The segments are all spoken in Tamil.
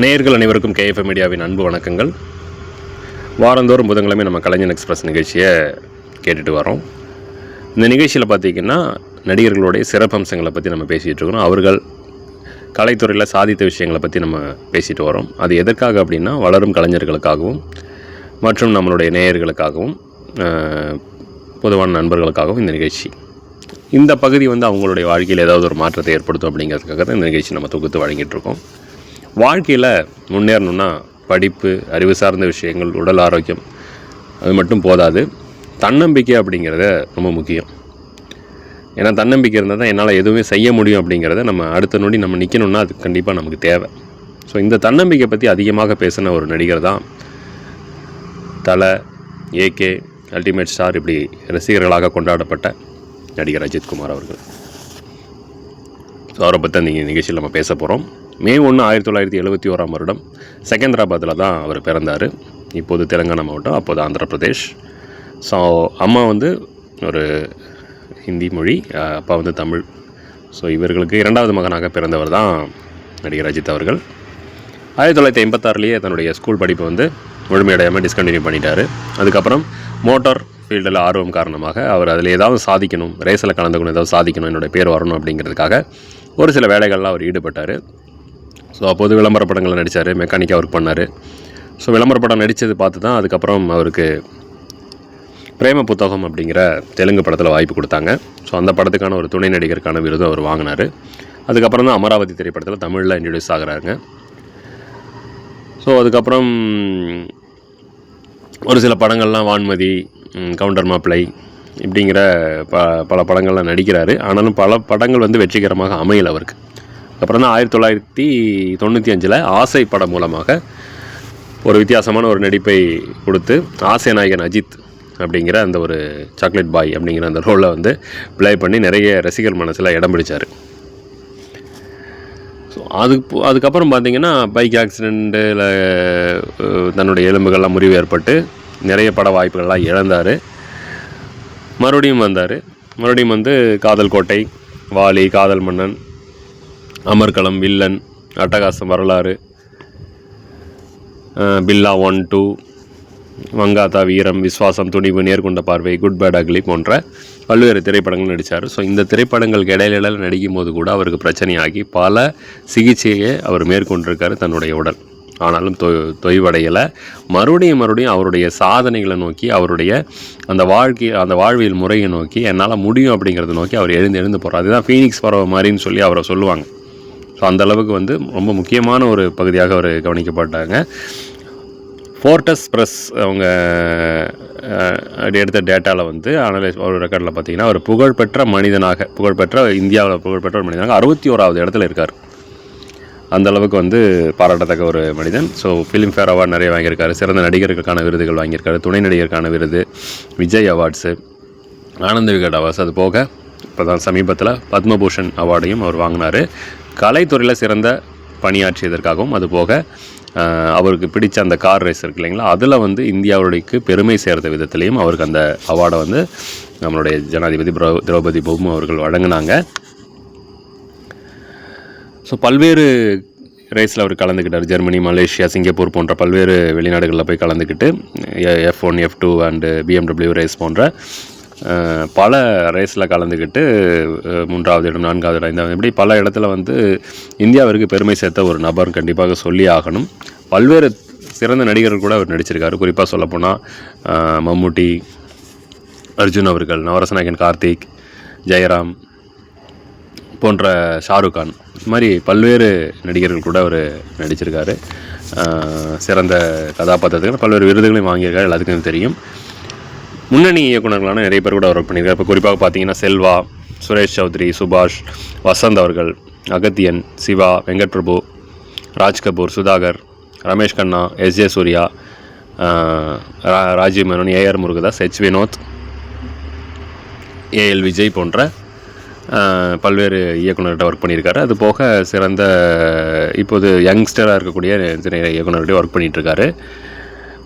நேயர்கள் அனைவருக்கும் கேஎஃப்எம் மீடியாவின் அன்பு வணக்கங்கள். வாரந்தோறும் புதன்கிழமை நம்ம கலைஞர் எக்ஸ்பிரஸ் நிகழ்ச்சியை கேட்டுட்டு வரோம். இந்த நிகழ்ச்சியில் பார்த்திங்கன்னா நடிகர்களுடைய சிறப்பம்சங்களை பற்றி நம்ம பேசிகிட்டு இருக்கிறோம். அவர்கள் கலைத்துறையில் சாதித்த விஷயங்களை பற்றி நம்ம பேசிட்டு வரோம். அது எதற்காக அப்படின்னா வளரும் கலைஞர்களுக்காகவும் மற்றும் நம்மளுடைய நேயர்களுக்காகவும் பொதுவான நண்பர்களுக்காகவும் இந்த நிகழ்ச்சி. இந்த பகுதி அவங்களுடைய வாழ்க்கையில் ஏதாவது ஒரு மாற்றத்தை ஏற்படுத்தும் அப்படிங்கிறதுக்காக தான் இந்த நிகழ்ச்சி நம்ம தொகுத்து வழங்கிட்டுருக்கோம். வாழ்க்கையில் முன்னேறணுன்னா படிப்பு, அறிவு சார்ந்த விஷயங்கள், உடல் ஆரோக்கியம் அது மட்டும் போதாது. தன்னம்பிக்கை அப்படிங்கிறத ரொம்ப முக்கியம். ஏன்னா தன்னம்பிக்கை இருந்தால் தான் என்னால் எதுவுமே செய்ய முடியும் அப்படிங்கிறத நம்ம அடுத்த நொடி நம்ம நிற்கணும்னா அது கண்டிப்பாக நமக்கு தேவை. ஸோ இந்த தன்னம்பிக்கை பற்றி அதிகமாக பேசின ஒரு நடிகர் தான் தலை, ஏகே, அல்டிமேட் ஸ்டார், இப்படி ரசிகர்களாக கொண்டாடப்பட்ட நடிகர் அஜித்குமார் அவர்கள். ஸோ அவரை பற்றி அந்த நிகழ்ச்சியில் நம்ம பேச போகிறோம். மே 1, 1971 செகந்திராபாத்தில் தான் அவர் பிறந்தார். இப்போது தெலுங்கானா மாவட்டம், அப்போது ஆந்திர பிரதேஷ். ஸோ அம்மா ஒரு ஹிந்தி மொழி, அப்பா தமிழ். ஸோ இவர்களுக்கு இரண்டாவது மகனாக பிறந்தவர் தான் நடிகர் அஜித் அவர்கள். 1986 தன்னுடைய ஸ்கூல் படிப்பை முழுமையடையாமல் டிஸ்கண்டினியூ பண்ணிட்டார். அதுக்கப்புறம் மோட்டார் ஃபீல்டில் ஆர்வம் காரணமாக அவர் அதில் ஏதாவது சாதிக்கணும், ரேஸில் கலந்துக்கணும், ஏதாவது சாதிக்கணும், என்னுடைய பேர் வரணும் அப்படிங்கிறதுக்காக ஒரு சில வேலைகள்லாம் அவர் ஈடுபட்டார். ஸோ அப்போது விளம்பர படங்களில் நடித்தார், மெக்கானிக்காக ஒர்க் பண்ணார். ஸோ விளம்பர படம் நடித்தது பார்த்து தான் அதுக்கப்புறம் அவருக்கு பிரேம புத்தகம் அப்படிங்கிற தெலுங்கு படத்தில் வாய்ப்பு கொடுத்தாங்க. ஸோ அந்த படத்துக்கான ஒரு துணை நடிகருக்கான விருதும் அவர் வாங்கினார். அதுக்கப்புறம் தான் அமராவதி திரைப்படத்தில் தமிழில் இன்ட்ரடியூஸ் ஆகிறாங்க. ஸோ அதுக்கப்புறம் ஒரு சில படங்கள்லாம் வான்மதி, கவுண்டர் மாப்பிளை இப்படிங்கிற பல படங்கள்லாம் நடிக்கிறாரு. ஆனாலும் பல படங்கள் வெற்றிகரமாக அமையல் அவருக்கு. அப்புறம் தான் 1995 ஆசை படம் மூலமாக ஒரு வித்தியாசமான ஒரு நடிப்பை கொடுத்து ஆசை நாயகன் அஜித் அப்படிங்கிற அந்த ஒரு சாக்லேட் பாய் அப்படிங்கிற அந்த ரோலை ப்ளே பண்ணி நிறைய ரசிகர் மனசில் இடம் பிடிச்சார். ஸோ அதுக்கப்புறம் பார்த்திங்கன்னா பைக் ஆக்சிடெண்ட்டில் தன்னுடைய எலும்புகள்லாம் முறிவு ஏற்பட்டு நிறைய பட வாய்ப்புகள்லாம் இழந்தார். மறுபடியும் வந்தார். மறுபடியும் காதல் கோட்டை, வாலி, காதல் மன்னன், அமர்கலம், வில்லன், அட்டகாசம், வரலாறு, பில்லா 1, 2, வங்காத்தா, வீரம், விஸ்வாசம், துணிவு, நேர்கொண்ட பார்வை, குட் பேட் அக்லி போன்ற பல்வேறு திரைப்படங்கள் நடித்தார். ஸோ இந்த திரைப்படங்களுக்கு இடையில நடிக்கும் போது கூட அவருக்கு பிரச்சனையாகி பல சிகிச்சையை அவர் மேற்கொண்டிருக்கார் தன்னுடைய உடல். ஆனாலும் தொய்வடையலை. மறுபடியும் அவருடைய சாதனைகளை நோக்கி, அவருடைய அந்த வாழ்வியல் முறையை நோக்கி என்னால் முடியும் அப்படிங்கிறத நோக்கி அவர் எழுந்து போகிறார். அதுதான் ஃபீனிக்ஸ் பறவை மாதிரின்னு சொல்லி அவரை சொல்லுவாங்க. ஸோ அந்தளவுக்கு ரொம்ப முக்கியமான ஒரு பகுதியாக அவர் கவனிக்கப்பட்டாங்க. ஃபோர்டஸ் ப்ரெஸ் அவங்க எடுத்த டேட்டாவில் அனலைஸ் ஒரு ரெக்கார்டில் பார்த்திங்கன்னா அவர் இந்தியாவில் புகழ்பெற்ற ஒரு மனிதனாக 61வது இடத்துல இருக்கார். அந்தளவுக்கு பாராட்டத்தக்க ஒரு மனிதன். ஸோ ஃபிலிம்ஃபேர் அவார்டு நிறைய வாங்கியிருக்காரு, சிறந்த நடிகர்களுக்கான விருதுகள் வாங்கியிருக்காரு, துணை நடிகருக்கான விருது, விஜய் அவார்ட்ஸு, ஆனந்த விகட் அவார்ட்ஸ், அது போக இப்போ தான் சமீபத்தில் பத்மபூஷன் அவார்டையும் அவர் வாங்கினார். கலைத்துறையில் சிறந்த பணியாற்றியதற்காகவும், அதுபோக அவருக்கு பிடித்த அந்த கார் ரேஸ் இருக்கு இல்லைங்களா, அதில் இந்தியாவுடையக்கு பெருமை சேர்த்த விதத்துலேயும் அவருக்கு அந்த அவார்டை நம்மளுடைய ஜனாதிபதி திரௌபதி முர்மு அவர்கள் வழங்கினாங்க. ஸோ பல்வேறு ரேஸில் அவர் கலந்துக்கிட்டார். ஜெர்மனி, மலேசியா, சிங்கப்பூர் போன்ற பல்வேறு வெளிநாடுகளில் போய் கலந்துக்கிட்டு F1, F2 and BMW race போன்ற பல ரேஸில் கலந்துக்கிட்டு 3வது இடம், 4வது இடம், 5வது இப்படி பல இடத்துல இந்தியாவிற்கு பெருமை சேர்த்த ஒரு நபர் கண்டிப்பாக சொல்லி ஆகணும். பல்வேறு சிறந்த நடிகர்கள் கூட அவர் நடிச்சிருக்காரு. குறிப்பாக சொல்லப்போனால் மம்முட்டி, அர்ஜுன் அவர்கள், நவரசநாயகன் கார்த்திக், ஜெயராம் போன்ற ஷாருக் கான், இது மாதிரி பல்வேறு நடிகர்கள் கூட அவர் நடிச்சிருக்காரு. சிறந்த கதாபாத்திரத்துக்கு பல்வேறு விருதுகளையும் வாங்கியிருக்காரு, எல்லாத்துக்கும் தெரியும். முன்னணி இயக்குநர்களான நிறைய பேர் கூட அவர் ஒர்க் பண்ணியிருக்காரு. இப்போ குறிப்பாக பார்த்தீங்கன்னா செல்வா, சுரேஷ் சௌத்ரி, சுபாஷ், வசந்த் அவர்கள், Agathiyan, Siva, Venkat Prabhu, Raj Kapoor, Sudhakar, Ramesh Kanna, S.J. Surya, Rajiv Menon, A.R. Murugadoss, H. Vinod, A.L. Vijay போன்ற பல்வேறு இயக்குநர்கிட்ட ஒர்க் பண்ணியிருக்காரு. அது போக சிறந்த இப்போது யங்ஸ்டராக இருக்கக்கூடிய நிறைய இயக்குநர்கிட்ட ஒர்க் பண்ணிகிட்ருக்காரு.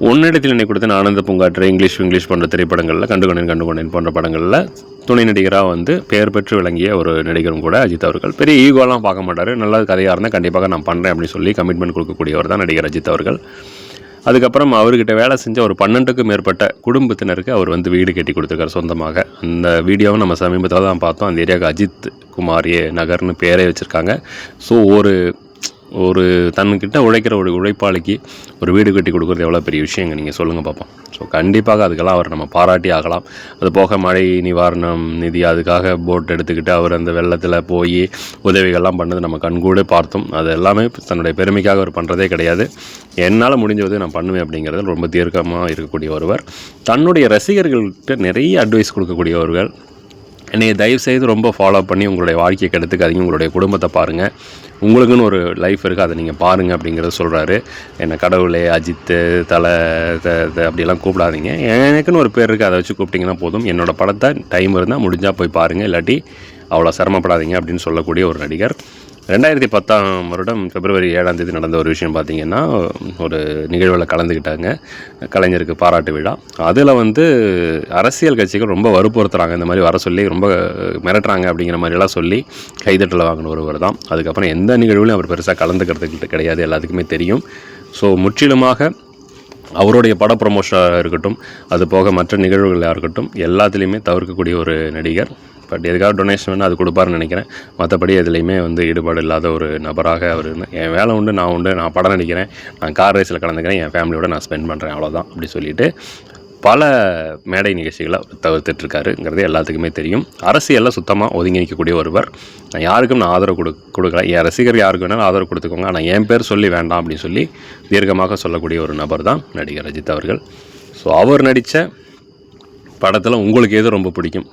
உன்னிடத்தில் என்னை கொடுத்த ஆனந்த பூங்காற்று, இங்கிலீஷ் போன்ற திரைப்படங்களில், கண்டுகொண்டேன் போன்ற படங்களில் துணை நடிகராக வந்து பெயர் பெற்று விளங்கிய ஒரு நடிகரும் கூட அஜித் அவர்கள். பெரிய ஈகோலாம் பார்க்க மாட்டார். நல்ல கதையாக இருந்தால் கண்டிப்பாக நான் பண்ணுறேன் அப்படின்னு சொல்லி கமிட்மெண்ட் கொடுக்கக்கூடியவர் தான் நடிகர் அஜித் அவர்கள். அதுக்கப்புறம் அவர்கிட்ட வேலை செஞ்ச ஒரு 12க்கும் மேற்பட்ட குடும்பத்தினருக்கு அவர் வந்து வீடு கட்டி கொடுத்துருக்காரு சொந்தமாக. அந்த வீடியோவை நம்ம சமீபத்தில் தான் பார்த்தோம். அந்த ஏரியாவுக்கு அஜித் குமார் நகர்னு பேரே வச்சுருக்காங்க. ஸோ ஒரு தன்கிட்ட உழைக்கிற ஒரு உழைப்பாளிக்கு ஒரு வீடு கட்டி கொடுக்குறது எவ்வளோ பெரிய விஷயங்க, நீங்கள் சொல்லுங்கள் பார்ப்போம். ஸோ கண்டிப்பாக அதுக்கெல்லாம் அவர் நம்ம பாராட்டி ஆகலாம். அது போக மழை நிவாரணம் நிதி அதுக்காக போட் எடுத்துக்கிட்டு அவர் அந்த வெள்ளத்தில் போய் உதவிகள்லாம் பண்ணது நம்ம கண்கூட பார்த்தோம். அது எல்லாமே தன்னுடைய பெருமைக்காக அவர் பண்ணுறதே கிடையாது. என்னால் முடிஞ்சது நான் பண்ணுவேன் அப்படிங்கிறது ரொம்ப தீர்க்கமாக இருக்கக்கூடிய ஒருவர். தன்னுடைய ரசிகர்கள்கிட்ட நிறைய அட்வைஸ் கொடுக்கக்கூடியவர்கள். என்னையை தயவுசெய்து ரொம்ப ஃபாலோ பண்ணி உங்களுடைய வாழ்க்கையை கெடுத்துக்காதீங்க, உங்களுடைய குடும்பத்தை பாருங்கள், உங்களுக்குன்னு ஒரு லைஃப் இருக்குது, அதை நீங்கள் பாருங்கள் அப்படிங்கிறத சொல்கிறாரு. என்னை கடவுளே, அஜித்து, தலை அப்படியெல்லாம் கூப்பிடாதீங்க, எனக்குன்னு ஒரு பேர் இருக்குது, அதை வச்சு கூப்பிட்டிங்கன்னா போதும். என்னோடய படத்தை டைம் இருந்தால் முடிஞ்சால் போய் பாருங்கள், இல்லாட்டி அவ்வளோ சிரமப்படாதீங்க அப்படின்னு சொல்லக்கூடிய ஒரு நடிகர். 2010 பிப்ரவரி 7 நடந்த ஒரு விஷயம் பார்த்திங்கன்னா, ஒரு நிகழ்வில் கலந்துக்கிட்டாங்க, கலைஞருக்கு பாராட்டு விழா. அதில் வந்து அரசியல் கட்சிகள் ரொம்ப வற்புறுத்துறாங்க, இந்த மாதிரி வர சொல்லி ரொம்ப மிரட்டுறாங்க அப்படிங்கிற மாதிரிலாம் சொல்லி கைதட்டல் வாங்கின ஒருவர் தான். அதுக்கப்புறம் எந்த நிகழ்வுலையும் அவர் பெருசாக கலந்துக்கிறதுக்கு கிடையாது, எல்லாத்துக்குமே தெரியும். ஸோ முற்றிலுமாக அவருடைய பட ப்ரொமோஷனாக இருக்கட்டும், அது போக மற்ற நிகழ்வுகளாக இருக்கட்டும், எல்லாத்துலேயுமே தவிர்க்கக்கூடிய ஒரு நடிகர். பட் எதுக்காக டொனேஷன் வேணும் அது கொடுப்பாருன்னு நினைக்கிறேன். மற்றபடி எதுலேயுமே வந்து ஈடுபாடு இல்லாத ஒரு நபராக அவர் இருந்தேன். என் வேலை உண்டு, நான் படம் நடிக்கிறேன், நான் கார் ரேஸில் கலந்துக்கிறேன், என் ஃபேமிலியோட நான் ஸ்பெண்ட் பண்ணுறேன், அவ்வளோதான் அப்படி சொல்லிவிட்டு பல மேடை நிகழ்ச்சிகளை தவிர்த்துட்ருக்காருங்கிறது எல்லாத்துக்குமே தெரியும். அரசியலில் சுத்தமாக ஒதுங்கி நிற்கக்கூடிய ஒருவர். நான் யாருக்கும் நான் ஆதரவு கொடுக்கல, என் ரசிகர் யாருக்கு வேணாலும் ஆதரவு கொடுத்துக்கோங்க, ஆனால் என் பேர் சொல்லி வேண்டாம் அப்படின்னு சொல்லி தீர்க்கமாக சொல்லக்கூடிய ஒரு நபர் தான் நடிகர் அஜித் அவர்கள். ஸோ அவர் நடித்த படத்தில் உங்களுக்கு எது ரொம்ப பிடிக்கும்,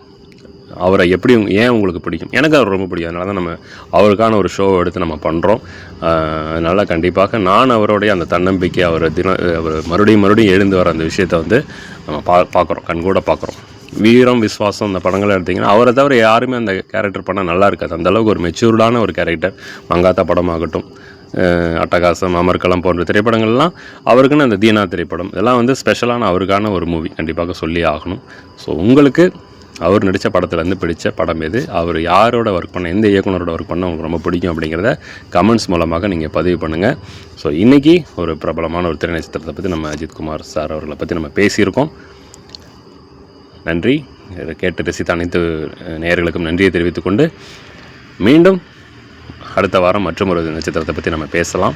அவரை எப்படி ஏன் உங்களுக்கு பிடிக்கும்? எனக்கு அவர் ரொம்ப பிடிக்கும். அதனால தான் நம்ம அவருக்கான ஒரு ஷோவை எடுத்து நம்ம பண்ணுறோம். அதனால் கண்டிப்பாக நான் அவருடைய அந்த தன்னம்பிக்கை, அவர் மறுபடியும் எழுந்து வர அந்த விஷயத்தை வந்து நம்ம பார்க்குறோம், கண்கூட பார்க்குறோம். வீரம் விஸ்வாசம் அந்த படங்களை எடுத்திங்கன்னா அவரை தவிர யாருமே அந்த கேரக்டர் பண்ணால் நல்லா இருக்காது. அந்தளவுக்கு ஒரு மெச்சூர்டான ஒரு கேரக்டர். மங்காத்தா படமாகட்டும், அட்டகாசம், அமர்கலம் போன்ற திரைப்படங்கள்லாம் அவருக்குன்னு அந்த தீனா திரைப்படம் இதெல்லாம் வந்து ஸ்பெஷலான அவருக்கான ஒரு மூவி, கண்டிப்பாக சொல்லி ஆகணும். ஸோ உங்களுக்கு அவர் நடித்த படத்துலேருந்து பிடித்த படம் எது, அவர் யாரோட ஒர்க் பண்ண, எந்த இயக்குனரோட ஒர்க் பண்ண உங்களுக்கு ரொம்ப பிடிக்கும் அப்படிங்கிறத கமெண்ட்ஸ் மூலமாக நீங்கள் பதிவு பண்ணுங்கள். ஸோ இன்றைக்கி ஒரு பிரபலமான ஒரு திரை நட்சத்திரத்தை பற்றி நம்ம அஜித் குமார் சார் அவர்களை பற்றி நம்ம பேசியிருக்கோம். நன்றி. கேட்டு ரசித்த அனைத்து நேயர்களுக்கும் நன்றியை தெரிவித்துக்கொண்டு மீண்டும் அடுத்த வாரம் மற்றும் ஒரு நட்சத்திரத்தை பற்றி நம்ம பேசலாம்.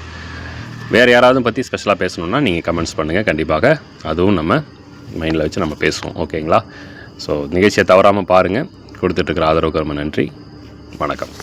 வேறு யாராவது பற்றி ஸ்பெஷலாக பேசணுன்னா நீங்கள் கமெண்ட்ஸ் பண்ணுங்கள், கண்டிப்பாக அதுவும் நம்ம மைண்டில் வச்சு நம்ம பேசுவோம். ஓகேங்களா? ஸோ நிகழ்ச்சியை தவறாமல் பாருங்கள். கொடுத்துட்ருக்கிற ஆதரவுக்கு ரொம்ப நன்றி. வணக்கம்.